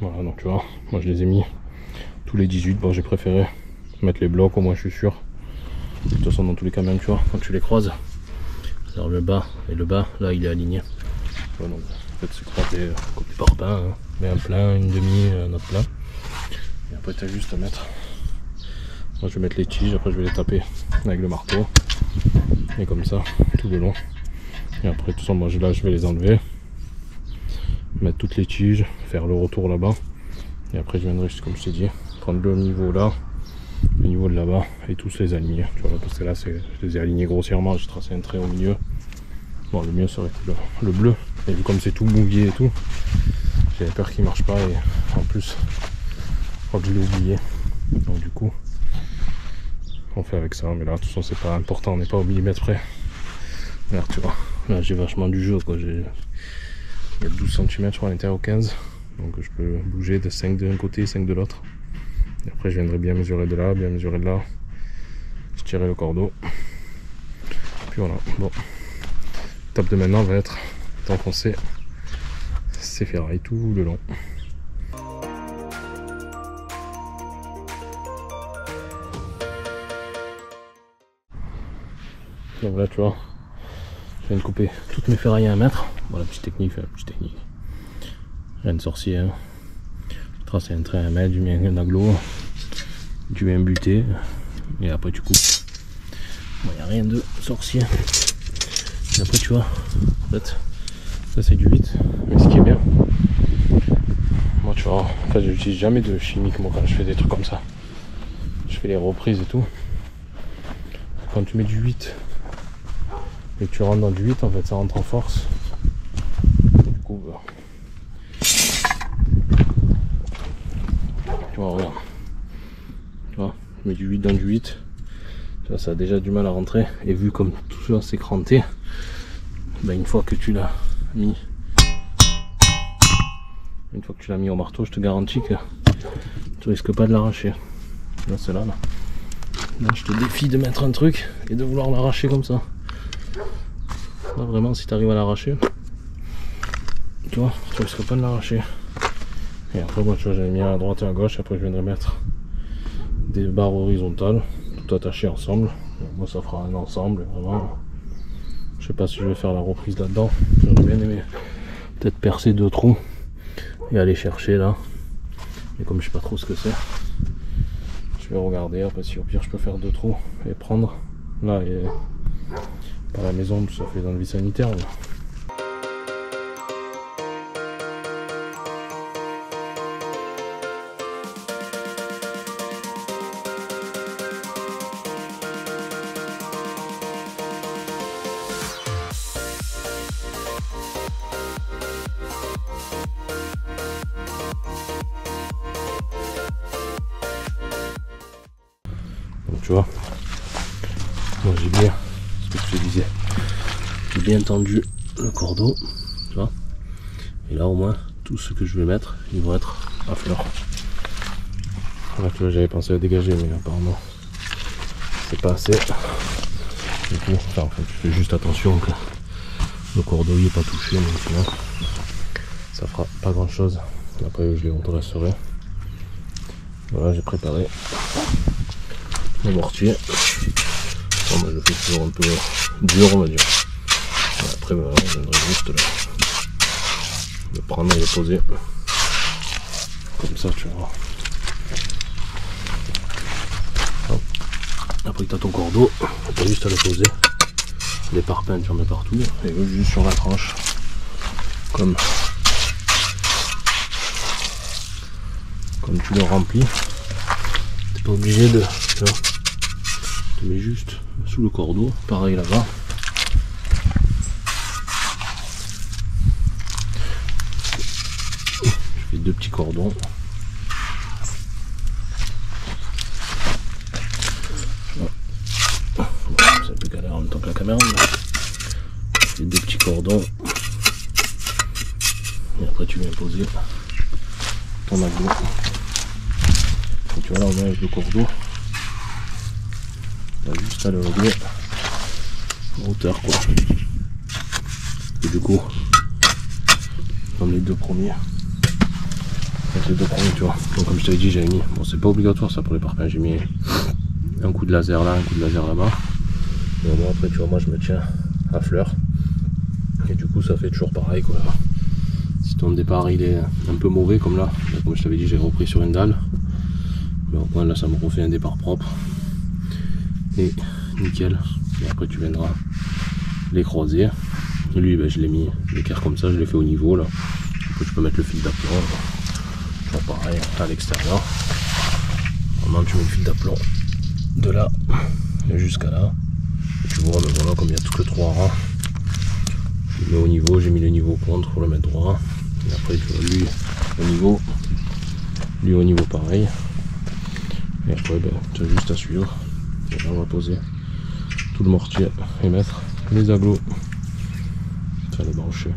Voilà, donc tu vois, moi je les ai mis tous les 18. Bon, j'ai préféré mettre les blocs, au moins je suis sûr. De toute façon, dans tous les cas, même tu vois, quand tu les croises, alors le bas et le bas, là il est aligné. Voilà, donc, en fait, c'est croisé comme des parpaings, hein. Mais un plein, une demi, un autre plein. Et après, tu as juste à mettre. Moi je vais mettre les tiges, après je vais les taper avec le marteau. Et comme ça, tout le long. Et après, de toute façon, moi là je vais les enlever. Mettre toutes les tiges, faire le retour là-bas. Et après, je viendrai, comme je t'ai dit, prendre le niveau là, le niveau de là-bas, et tous les aligner. Tu vois, parce que là, je les ai alignés grossièrement, j'ai tracé un trait au milieu. Bon, le mieux serait le bleu. Et vu comme c'est tout mouillé et tout, j'avais peur qu'il marche pas. Et en plus, je crois que je l'ai oublié. Donc du coup, on fait avec ça. Mais là, de toute façon, c'est pas important, on n'est pas au millimètre près. Là, tu vois, là j'ai vachement du jeu, quoi. Il y a 12 cm, je crois, à l'intérieur, 15. Donc je peux bouger de 5 d'un côté, 5 de l'autre. Et après, je viendrai bien mesurer de là, bien mesurer de là. Je tirerai le cordeau. Puis voilà, bon. L'étape de maintenant va être d'enfoncer ces ferrailles tout le long. Donc là, tu vois, je viens de couper toutes mes ferrailles à 1 mètre. Bon, la petite technique, rien de sorcier, hein. Je trace un trait à 1 mètre, tu mets un aglo, tu mets un buté, et après tu coupes. Bon, il n'y a rien de sorcier. Et après, tu vois, en fait, ça c'est du 8. Mais ce qui est bien, moi, tu vois, en fait, j'utilise jamais de chimique, moi, quand je fais des trucs comme ça. Je fais les reprises et tout. Quand tu mets du 8 et que tu rentres dans du 8, en fait, ça rentre en force. Du coup, tu vois, regarde. Tu vois, je mets du 8 dans du 8. Tu vois, ça a déjà du mal à rentrer. Et vu comme tout ça c'est cranté, ben une fois que tu l'as mis, au marteau, je te garantis que tu risques pas de l'arracher. Là, c'est là. Là, je te défie de mettre un truc et de vouloir l'arracher comme ça. Là, vraiment, si tu arrives à l'arracher, tu vois, tu risques pas de l'arracher. Et après, moi, tu vois, j'avais mis à droite et à gauche. Après, je viendrai mettre des barres horizontales, tout attachées ensemble. Donc, moi, ça fera un ensemble. Vraiment, je sais pas si je vais faire la reprise là-dedans. J'aurais bien aimé peut-être percer 2 trous et aller chercher là. Mais comme je sais pas trop ce que c'est, je vais regarder. Après, si au pire, je peux faire 2 trous et prendre là et par la maison, ça fait dans le vie sanitaire. Mais... Donc, tu vois, moi j'ai bien, ce que je te disais, j'ai bien tendu le cordeau, tu vois, et là au moins tout ce que je vais mettre, ils vont être à fleur. Là, tu vois, j'avais pensé à dégager, mais apparemment c'est pas assez. Du coup, enfin, en fait, je fais juste attention que le cordeau il est pas touché, donc sinon ça fera pas grand chose. Après, je les redresserai. Voilà, j'ai préparé le mortier. Bon, bah, je fais toujours un peu dur, on va dire. Et après, voilà, je viendrai juste là, le prendre et le poser. Comme ça, tu vois. Hop. Après que tu as ton cordeau, tu as juste à le poser. Les parpaings, tu en mets partout. Et eux, juste sur la tranche. Comme tu le remplis. T'es pas obligé de... Tu vois, tu mets juste sous le cordeau, pareil là-bas. Je fais 2 petits cordons. C'est un peu galère en même temps que la caméra. Je fais 2 petits cordons. Et après tu viens poser ton agneau. Et tu vois là on est avec le cordeau. On a juste à le régler en hauteur quoi. Et du coup, comme les 2 premiers, mettre les deux premiers, tu vois. Donc comme je t'avais dit, j'avais mis, bon c'est pas obligatoire ça pour les parpaings, j'ai mis un coup de laser là, un coup de laser là-bas. Et au moins après tu vois, moi je me tiens à fleur. Et du coup ça fait toujours pareil quoi. Si ton départ il est un peu mauvais comme là, comme je t'avais dit j'ai repris sur une dalle. Mais au moins là ça me refait un départ propre. Et nickel. Et après tu viendras les croiser. Et lui ben, je l'ai mis l'équerre comme ça, je l'ai fait au niveau là. Après tu peux mettre le fil d'aplomb. Toujours pareil à l'extérieur. Normalement tu mets le fil d'aplomb de là jusqu'à là. Et tu vois, ben voilà, comme il y a que 3 rangs. Je le mets au niveau, j'ai mis le niveau contre pour le mettre droit. Et après tu vois lui au niveau pareil. Et après ben, tu as juste à suivre. Et là on va poser tout le mortier et mettre les agglos. Faire les brancher.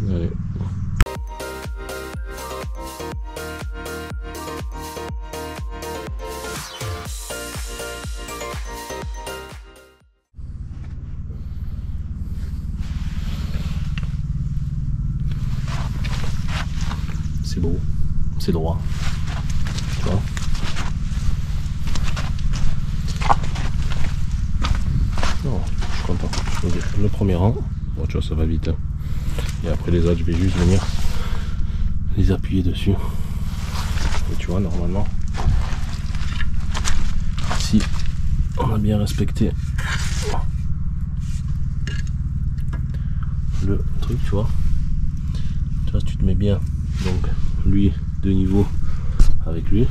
Allez. C'est beau, c'est droit, tu vois. Non, je suis content. Je vais le premier rang, bon tu vois ça va vite. Hein. Et après les autres je vais juste venir les appuyer dessus. Et tu vois normalement, si on a bien respecté le truc, tu vois, tu te mets bien. Donc lui de niveau avec lui,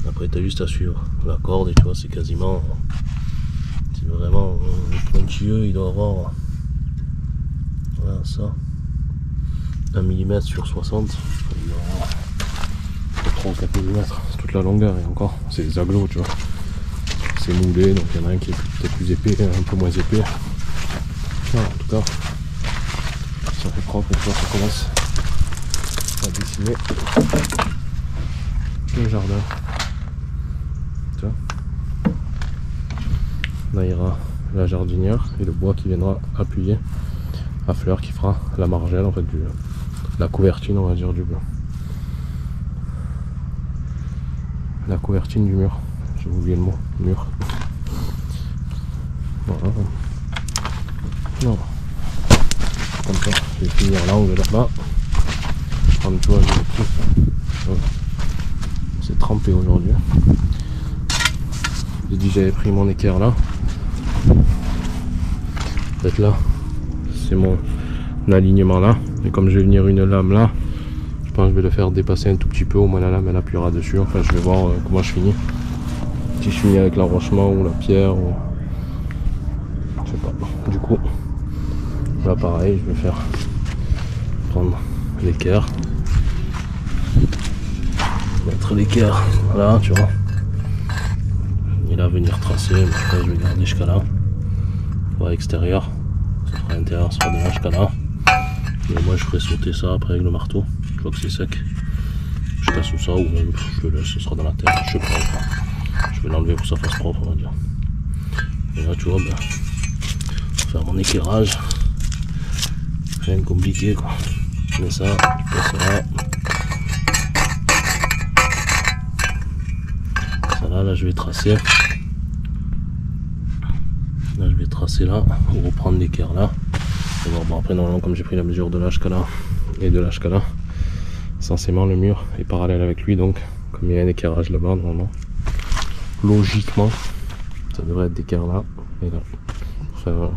après tu as juste à suivre la corde et tu vois c'est quasiment, c'est vraiment le pointilleux, il doit avoir voilà ça 1 mm sur 60, il doit avoir 3 ou 4 mm toute la longueur. Et encore c'est des agglos, tu vois, c'est moulé, donc il y en a un qui est peut-être plus épais, un peu moins épais. Voilà, en tout cas ça fait propre et tu vois ça commence à dessiner le jardin. Tu vois, là il y aura la jardinière et le bois qui viendra appuyer à fleur qui fera la margelle en fait la couvertine on va dire du mur. La couvertine du mur, j'ai oublié le mot, mur. Voilà. Non. Comme ça, je vais finir l'angle là-bas. Comme tu vois, c'est trempé aujourd'hui. J'ai dit j'avais pris mon équerre là. Peut-être là, c'est mon alignement là. Et comme je vais venir une lame là, je pense que je vais le faire dépasser un tout petit peu. Au moins la lame elle appuiera dessus. Enfin, je vais voir comment je finis. Si je finis avec l'enrochement ou la pierre ou je sais pas. Du coup, là pareil, je vais faire prendre l'équerre. Mettre l'équerre là, tu vois, et là venir tracer, mais je pense que je vais garder jusqu'à là, pour l'extérieur, ça fera l'intérieur, ça sera de là jusqu'à là, et moi je ferai sauter ça après avec le marteau, je vois que c'est sec, je casse tout ça ou même je le laisse, ce sera dans la terre, je sais pas, je vais l'enlever pour que ça fasse propre on va dire. Et là tu vois, ben, faire mon éclairage, rien de compliqué quoi, mais ça, tu passes là. Là je vais tracer, là je vais tracer là pour reprendre l'équerre là. Bon, après normalement comme j'ai pris la mesure de là jusqu'à là et de là jusqu'à là, censément le mur est parallèle avec lui, donc comme il y a un équerrage là-bas normalement, logiquement ça devrait être d'équerre là et là pour faire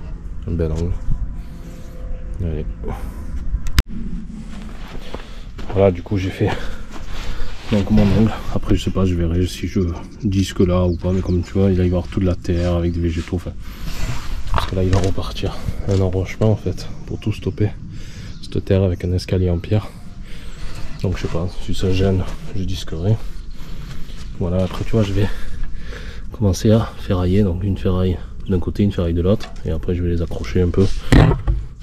un bel angle. Allez. Voilà, du coup j'ai fait donc mon angle. Après je sais pas, je verrai si je disque là ou pas, mais comme tu vois il va y avoir toute la terre avec des végétaux, enfin, parce que là il va repartir un enrochement en fait pour tout stopper cette terre avec un escalier en pierre. Donc je sais pas, si ça gêne je disquerai. Voilà, après tu vois je vais commencer à ferrailler, donc une ferraille d'un côté, une ferraille de l'autre, et après je vais les accrocher un peu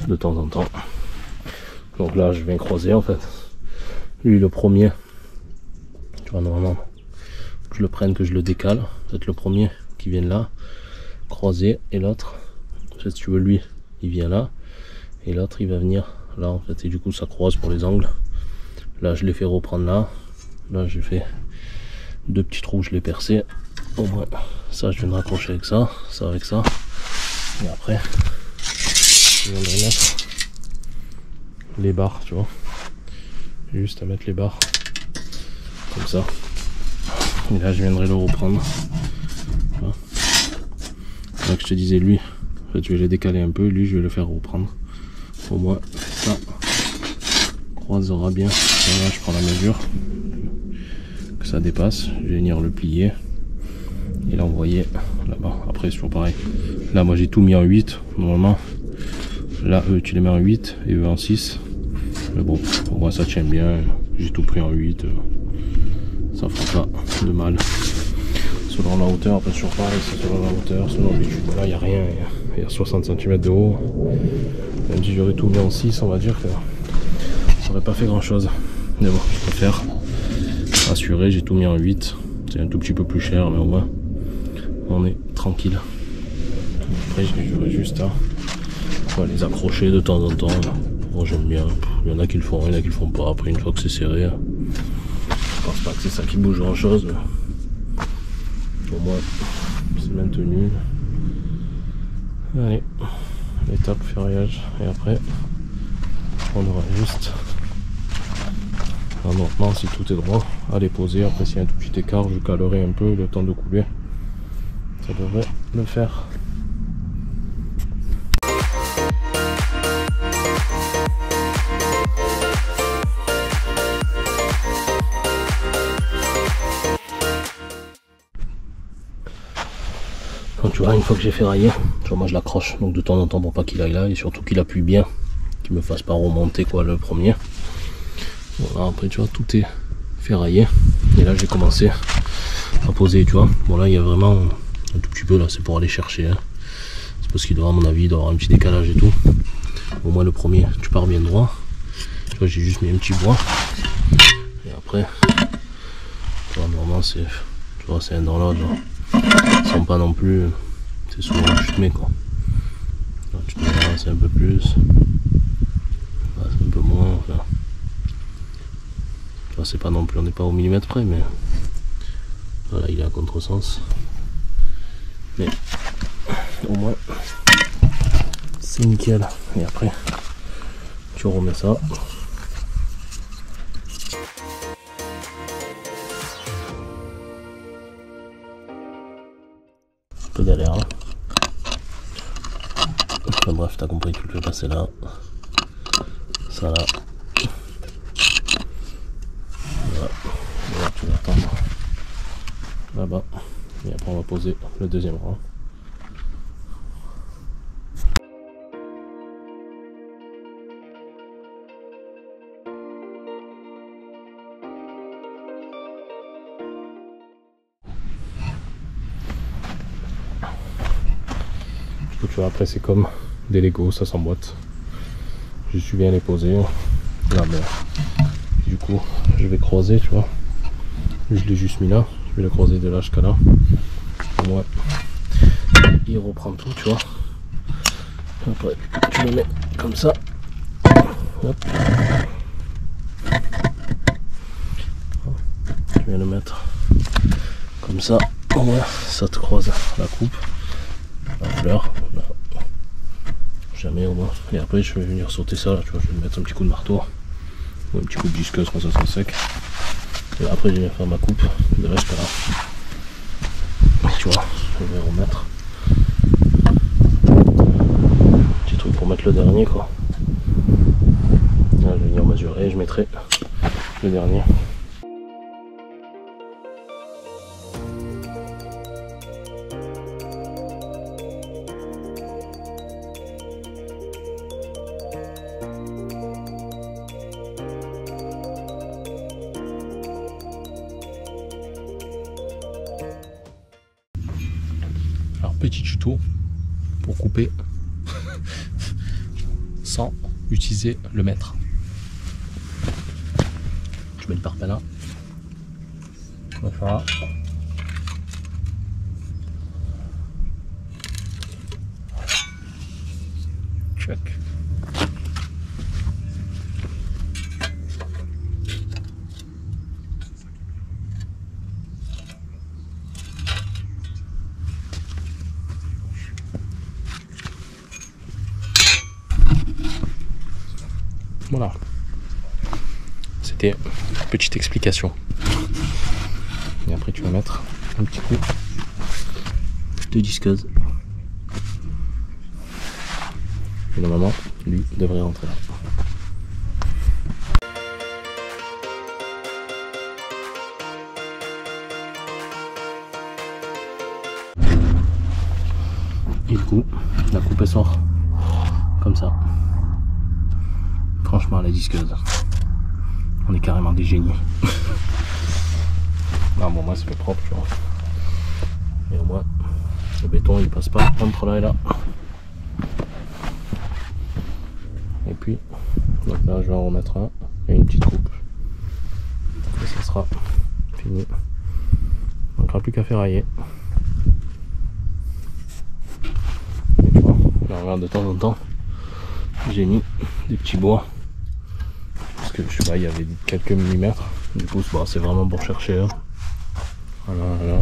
de temps en temps. Donc là je vais croiser en fait, lui le premier, tu vois normalement que je le prenne, que je le décale, peut-être le premier qui vient là, croiser, et l'autre, en fait, si tu veux lui il vient là, et l'autre il va venir là en fait, et du coup ça croise pour les angles. Là je l'ai fait reprendre là. Là j'ai fait 2 petits trous, je l'ai percé. Au moins ça je viens de raccrocher avec ça, ça avec ça. Et après je viendrai mettre les barres, tu vois. Juste à mettre les barres comme ça. Et là je viendrai le reprendre. Voilà. Là que je te disais, lui, en fait, je vais les décaler un peu, lui je vais le faire reprendre. Au moins ça croisera bien. Là je prends la mesure, que ça dépasse, je vais venir le plier et l'envoyer là-bas. Après c'est toujours pareil. Là moi j'ai tout mis en 8 normalement. Là eux tu les mets en 8 et eux en 6. Mais bon, au moins ça tient bien. J'ai tout pris en 8. Ça fera pas de mal. Selon la hauteur, après toujours pareil, c'est selon la hauteur, selon l'habitude. Là il n'y a rien, il y a 60 cm de haut. Même si j'aurais tout mis en 6, on va dire que ça n'aurait pas fait grand chose. Mais bon, je préfère assurer, j'ai tout mis en 8. C'est un tout petit peu plus cher, mais au moins on est tranquille. Après j'aurais juste à les accrocher de temps en temps. Moi j'aime bien. Il y en a qui le font, il y en a qui le font pas. Après une fois que c'est serré, je pense pas que c'est ça qui bouge grand chose. Au moins c'est maintenu. Allez, l'étape ferraillage. Et après on aura juste maintenant, si tout est droit, à les poser. Après s'il y a un tout petit écart, je calerai un peu le temps de couler. Ça devrait le faire. Donc tu vois, une fois que j'ai ferraillé, tu vois, moi je l'accroche donc de temps en temps pour pas qu'il aille là et surtout qu'il appuie bien, qu'il me fasse pas remonter quoi le premier. Voilà, après tu vois tout est ferraillé et là j'ai commencé à poser, tu vois. Bon là il y a vraiment un tout petit peu là, c'est pour aller chercher, hein. C'est parce qu'il doit à mon avis, il doit avoir un petit décalage et tout. Au moins le premier tu pars bien droit. Tu vois, j'ai juste mis un petit bois et après tu vois, normalement c'est, tu vois, c'est un dans l'autre. Sans pas non plus, c'est souvent où tu te mets quoi. Là, tu te mets là, c'est un peu plus, là, c'est un peu moins. Enfin, tu vois, c'est pas non plus, on n'est pas au millimètre près, mais voilà, il est à contresens. Mais au moins, c'est nickel. Et après, tu remets ça. Un peu galère, hein. Enfin, bref, t'as compris, tu le fais passer là, ça là, voilà. Et là tu vas attendre là-bas et après on va poser le deuxième rang. Tu vois, après c'est comme des Lego, ça s'emboîte. Je suis bien les poser. Là, ben, du coup, je vais croiser, tu vois. Je l'ai juste mis là. Je vais le croiser de là jusqu'à là. Ouais. Il reprend tout, tu vois. Après, tu le mets comme ça. Hop. Tu viens le mettre comme ça. Ouais, ça te croise la coupe. La fleur, là. Jamais au moins. Et après je vais venir sauter ça là, tu vois, je vais mettre un petit coup de marteau ou un petit coup de disqueuse quand ça sera sec. Et après je vais faire ma coupe de là jusqu'à là. Et tu vois, je vais remettre un petit truc pour mettre le dernier quoi. Là je vais venir mesurer et je mettrai le dernier. Alors petit tuto pour couper sans utiliser le mètre. Je mets le parpaing là. On va faire là. Check. Voilà. C'était une petite explication. Et après tu vas mettre un petit coup de disqueuse. Et normalement, lui devrait rentrer là. Et du coup, la coupe elle sort comme ça. Franchement, la disqueuse, on est carrément des génies. Non, bon, moi, c'est fait propre, tu vois. Et au moins, le béton il passe pas entre là et là. Et puis, donc là, je vais en remettre un et une petite coupe. Et ça sera fini. On n'aura plus qu'à ferrailler. Et tu vois, là, regarde, de temps en temps, j'ai mis des petits bois. Parce que je sais pas, il y avait quelques millimètres. Du coup, bon, c'est vraiment pour chercher. Hein. Voilà.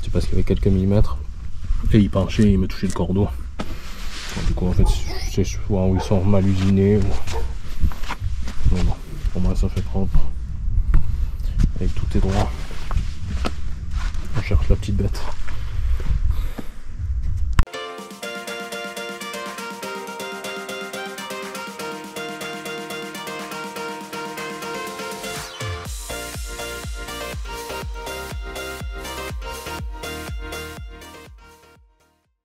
C'est parce qu'il y avait quelques millimètres. Et il penchait, il me touchait le cordeau. Donc, du coup, en fait, c'est souvent où ils sont mal usinés. Mais bon, pour moi, ça fait propre. Avec tout est droit. On cherche la petite bête.